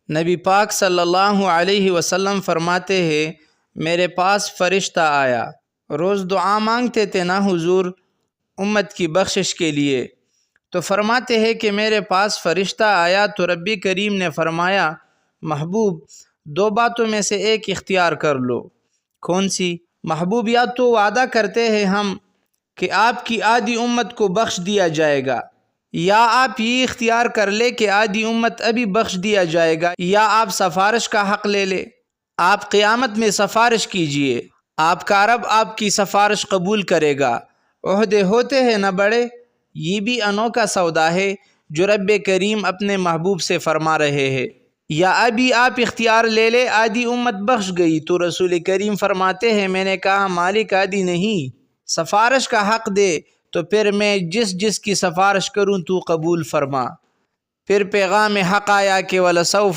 نبی پاک صلی اللہ علیہ وسلم فرماتے ہیں میرے پاس فرشتہ آیا، روز دعا مانگتے تھے نا حضور امت کی بخشش کے لیے، تو فرماتے ہیں کہ میرے پاس فرشتہ آیا تو رب کریم نے فرمایا محبوب دو باتوں میں سے ایک اختیار کر لو۔ کون سی؟ محبوب یا تو وعدہ کرتے ہیں ہم کہ آپ کی آدھی امت کو بخش دیا جائے گا، یا آپ یہ اختیار کر لے کہ آدھی امت ابھی بخش دیا جائے گا، یا آپ سفارش کا حق لے لے، آپ قیامت میں سفارش کیجئے، آپ کا رب آپ کی سفارش قبول کرے گا۔ عہدے ہوتے ہیں نہ بڑے، یہ بھی انوکھا سودا ہے جو رب کریم اپنے محبوب سے فرما رہے ہیں۔ یا ابھی آپ اختیار لے لے آدھی امت بخش گئی، تو رسول کریم فرماتے ہیں میں نے کہا مالک آدھی نہیں، سفارش کا حق دے، تو پھر میں جس کی سفارش کروں تو قبول فرما۔ پھر پیغام حق آیا کہ وَلَسَوْفَ